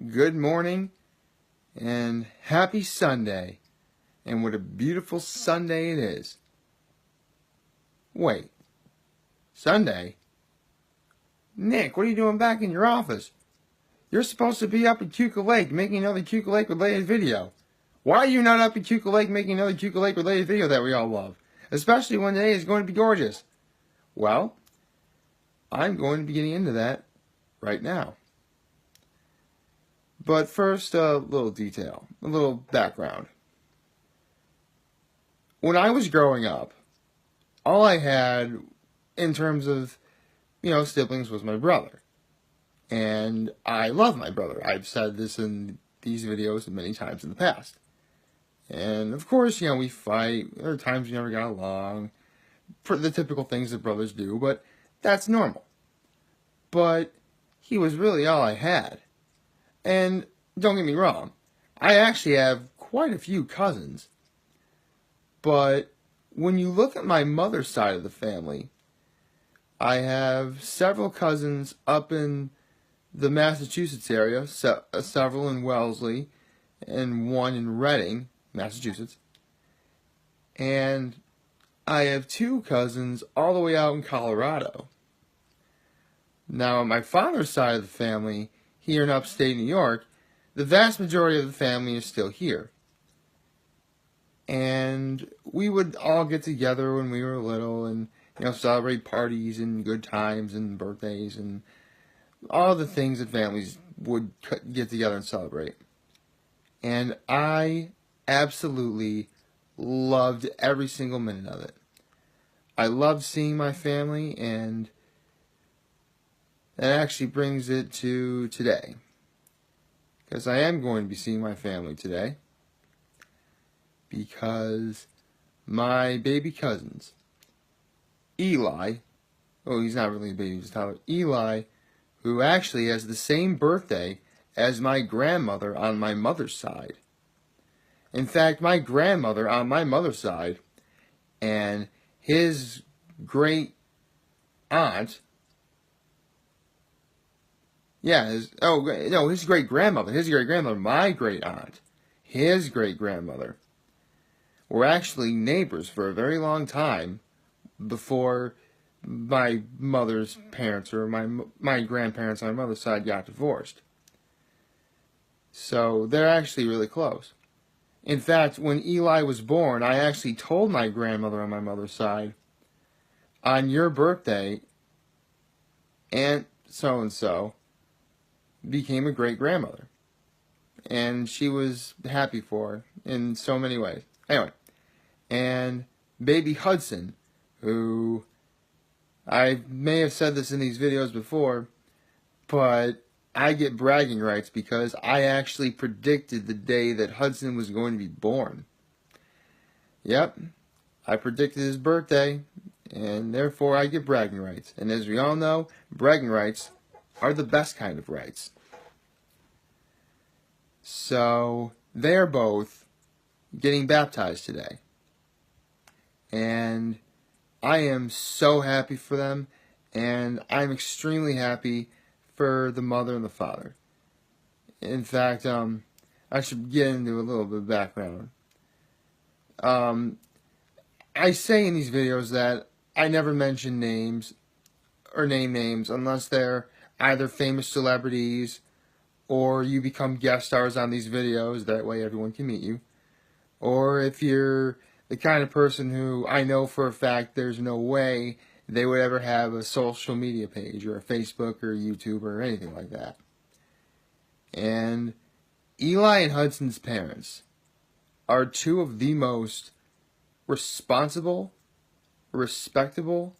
good morning, and happy Sunday. And what a beautiful Sunday it is. Wait, Sunday? Nick, what are you doing back in your office? You're supposed to be up at Keuka Lake making another Keuka Lake related video. Why are you not up at Keuka Lake making another Keuka Lake related video that we all love? Especially when today is going to be gorgeous. Well, I'm going to be getting into that right now. But first, a little detail, a little background. When I was growing up, all I had in terms of, siblings was my brother. And I love my brother. I've said this in these videos many times in the past. And of course, we fight. There are times we never got along. For the typical things that brothers do, but that's normal. But he was really all I had. And don't get me wrong, I actually have quite a few cousins. But when you look at my mother's side of the family, I have several cousins up in the Massachusetts area, several in Wellesley, and one in Reading, Massachusetts. And I have two cousins all the way out in Colorado. Now, on my father's side of the family, here in upstate New York, the vast majority of the family is still here. And we would all get together when we were little and, celebrate parties and good times and birthdays and all the things that families would get together and celebrate. And I absolutely loved every single minute of it. I loved seeing my family, and that actually brings it to today. Because I am going to be seeing my family today. Because my baby cousins, Eli, he's not really a baby, he's a toddler, Eli, who actually has the same birthday as my grandmother on my mother's side. In fact, my grandmother on my mother's side and his great aunt, his great grandmother, my great aunt, his great grandmother, were actually neighbors for a very long time before my mother's parents or my grandparents on my mother's side got divorced. So they're actually really close. In fact, when Eli was born, I actually told my grandmother on my mother's side, on your birthday, Aunt so-and-so became a great-grandmother. And she was happy for her in so many ways. Anyway, and baby Hudson, who I may have said this in these videos before, but I get bragging rights because I actually predicted the day that Hudson was going to be born. Yep, I predicted his birthday, and therefore I get bragging rights. And as we all know, bragging rights are the best kind of rights. So, they're both getting baptized today. And I am so happy for them, and I'm extremely happy for the mother and the father. In fact, I should get into a little bit of background. I say in these videos that I never mention names or name names unless they're either famous celebrities or you become guest stars on these videos, that way everyone can meet you. Or if you're the kind of person who I know for a fact there's no way they would ever have a social media page or a Facebook or YouTube or anything like that. And Eli and Hudson's parents are two of the most responsible, respectable,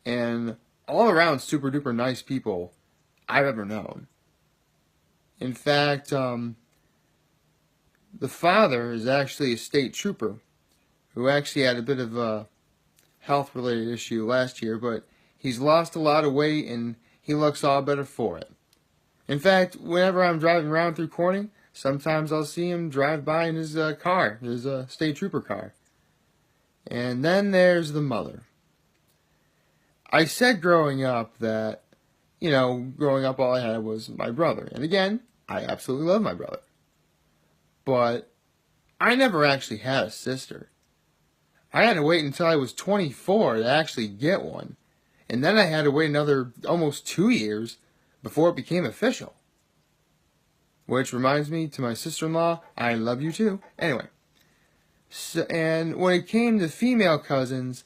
and all around super duper nice people I've ever known. In fact, the father is actually a state trooper who actually had a bit of a health-related issue last year, but he's lost a lot of weight and he looks all better for it. In fact, whenever I'm driving around through Corning, sometimes I'll see him drive by in his car, his state trooper car. And then there's the mother. I said growing up that, growing up all I had was my brother. And again, I absolutely love my brother. But I never actually had a sister. I had to wait until I was 24 to actually get one. And then I had to wait another almost 2 years before it became official. Which reminds me to my sister-in-law, I love you too. Anyway, so, and when it came to female cousins,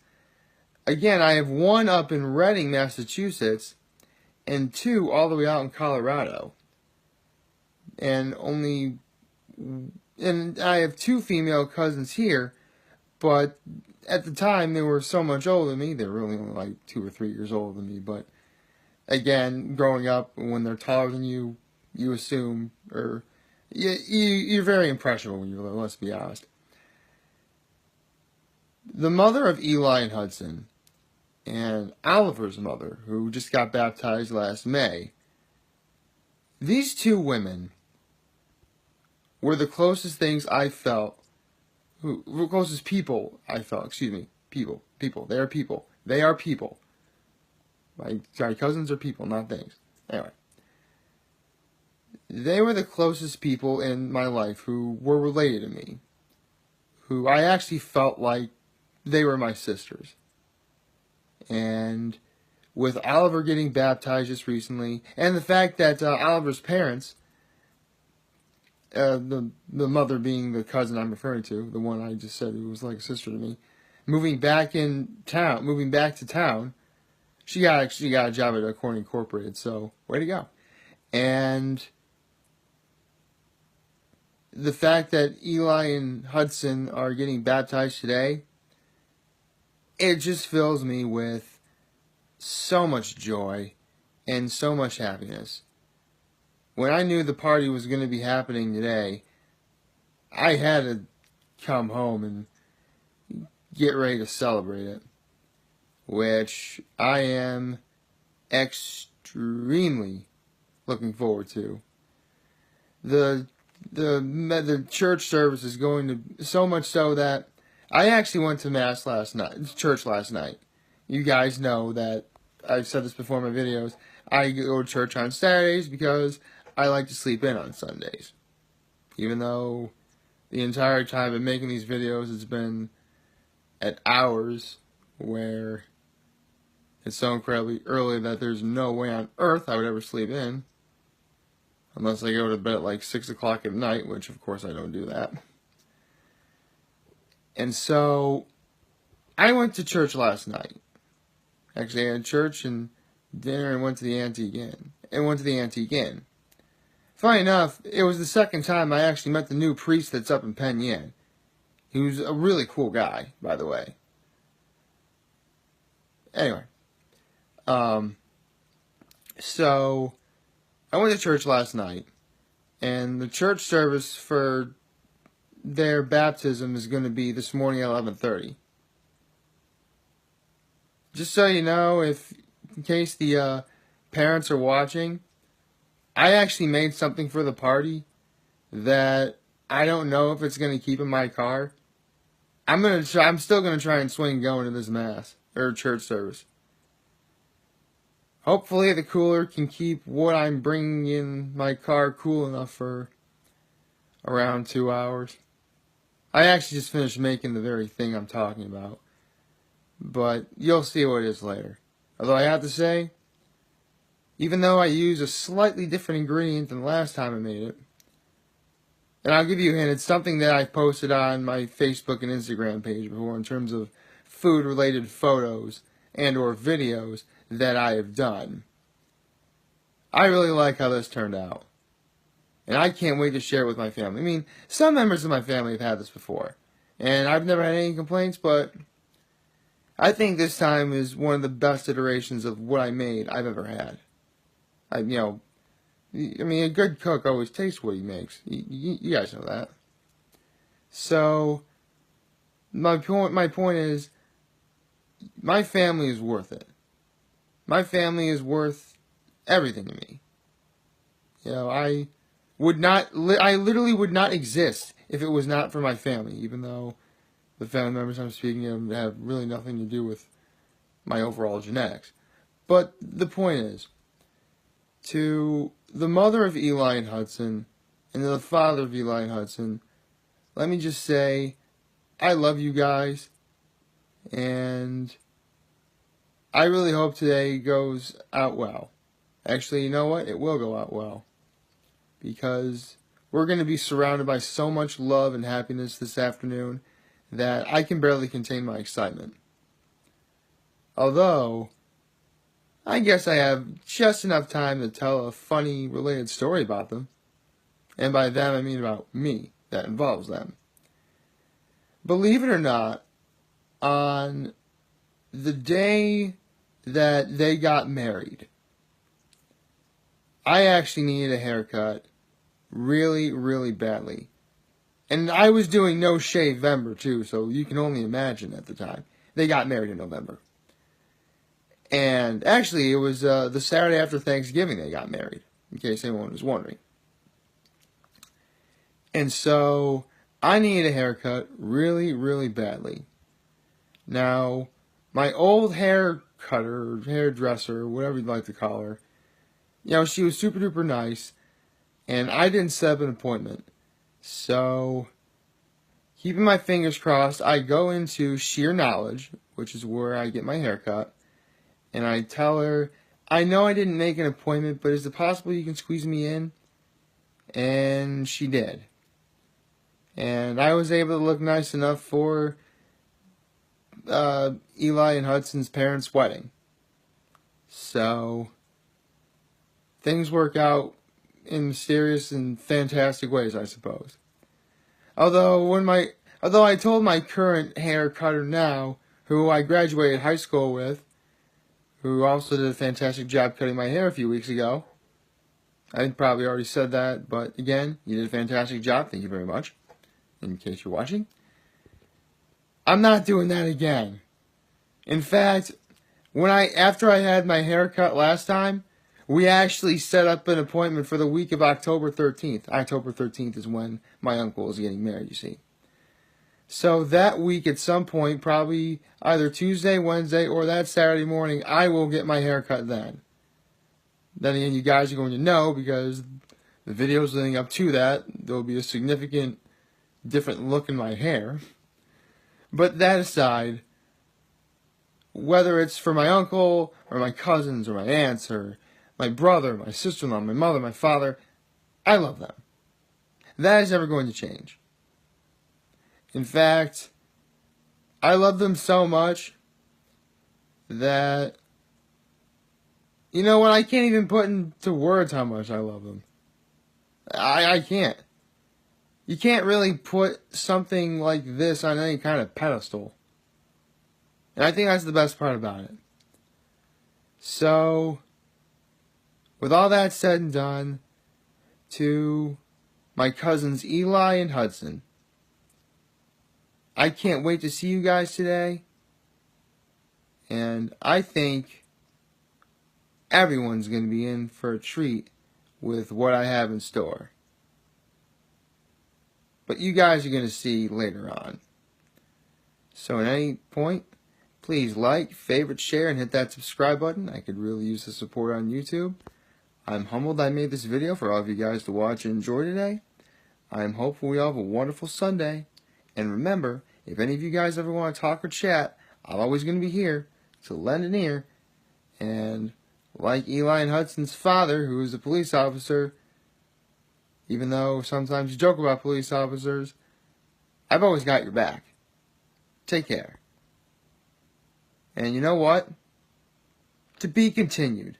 again, I have one up in Reading, Massachusetts, and two all the way out in Colorado. And I have two female cousins here, but at the time they were so much older than me. They were only like 2 or 3 years older than me. But again, growing up, when they're taller than you, you assume, or you're very impressionable when you're little, let's be honest. The mother of Eli and Hudson, and Oliver's mother, who just got baptized last May, these two women were the closest things I felt, the closest people I felt, people. They are people. They are people. My cousins are people, not things. Anyway. They were the closest people in my life who were related to me, who I actually felt like they were my sisters. And with Oliver getting baptized just recently, and the fact that Oliver's parents, the mother being the cousin I'm referring to, the one I just said who was like a sister to me, moving back to town, she got a job at Corning Incorporated, so way to go. And the fact that Eli and Hudson are getting baptized today, it just fills me with so much joy and so much happiness. When I knew the party was going to be happening today, I had to come home and get ready to celebrate it, which I am extremely looking forward to. The church service is going to, so much so that I actually went to church last night. You guys know that I've said this before in my videos. I go to church on Saturdays because I like to sleep in on Sundays. Even though the entire time of making these videos it's been at hours where it's so incredibly early that there's no way on earth I would ever sleep in. Unless I go to bed at like 6 o'clock at night, which of course I don't do that. And so, I went to church last night. Actually, I had church and dinner and went to the ante again. Funny enough, it was the second time I actually met the new priest that's up in Penn Yan. He was a really cool guy, by the way. Anyway. So I went to church last night, and the church service for their baptism is going to be this morning at 11:30. Just so you know, in case the parents are watching, I actually made something for the party that I don't know if it's going to keep in my car. I'm still going to try and swing going to this mass, or church service. Hopefully the cooler can keep what I'm bringing in my car cool enough for around 2 hours. I actually just finished making the very thing I'm talking about. But you'll see what it is later. Although I have to say, even though I use a slightly different ingredient than the last time I made it, and I'll give you a hint, it's something that I posted on my Facebook and Instagram page before in terms of food-related photos and or videos that I have done. I really like how this turned out. And I can't wait to share it with my family. I mean, some members of my family have had this before. And I've never had any complaints, but I think this time is one of the best iterations of what I made I've ever had. I mean, a good cook always tastes what he makes. You guys know that. So, my point is, my family is worth it. My family is worth everything to me. You know, I literally would not exist if it was not for my family, even though the family members I'm speaking of have really nothing to do with my overall genetics. But the point is, To the mother of Eli and Hudson, and to the father of Eli and Hudson, let me just say, I love you guys, and I really hope today goes out well. Actually, you know what? It will go out well, because we're going to be surrounded by so much love and happiness this afternoon that I can barely contain my excitement. Although, I guess I have just enough time to tell a funny related story about them. And by them, I mean about me, that involves them. Believe it or not, on the day that they got married, I actually needed a haircut really, really badly. And I was doing no shave November too, so you can only imagine at the time. They got married in November. And actually, it was the Saturday after Thanksgiving they got married, in case anyone was wondering. And so, I needed a haircut really, really badly. Now, my old hair cutter, hairdresser, whatever you'd like to call her, you know, she was super duper nice, and I didn't set up an appointment. So, keeping my fingers crossed, I go into Sheer Knowledge, which is where I get my haircut, and I tell her, I know I didn't make an appointment, but is it possible you can squeeze me in? And she did. And I was able to look nice enough for Eli and Hudson's parents' wedding. So, things work out in mysterious and fantastic ways, I suppose. Although I told my current hair cutter now, who I graduated high school with, who also did a fantastic job cutting my hair a few weeks ago. I probably already said that, but again, you did a fantastic job. Thank you very much, in case you're watching. I'm not doing that again. In fact, after I had my hair cut last time, we actually set up an appointment for the week of October 13th. October 13th is when my uncle is getting married, you see. So that week at some point, probably either Tuesday, Wednesday, or that Saturday morning, I will get my hair cut then. Then again, you guys are going to know, because the videos leading up to that, there will be a significant different look in my hair. But that aside, whether it's for my uncle, or my cousins, or my aunts, or my brother, my sister-in-law, my mother, my father, I love them. That is never going to change. In fact, I love them so much that, you know what, I can't even put into words how much I love them. I can't. You can't really put something like this on any kind of pedestal. And I think that's the best part about it. So, with all that said and done, to my cousins Eli and Hudson, I can't wait to see you guys today. And I think everyone's going to be in for a treat with what I have in store. But you guys are going to see later on. So at any point, please like, favorite, share, and hit that subscribe button. I could really use the support on YouTube. I'm humbled I made this video for all of you guys to watch and enjoy today. I'm hopeful we all have a wonderful Sunday. And remember, if any of you guys ever want to talk or chat, I'm always going to be here to lend an ear. And like Eli and Hudson's father, who is a police officer, even though sometimes you joke about police officers, I've always got your back. Take care. And you know what? To be continued.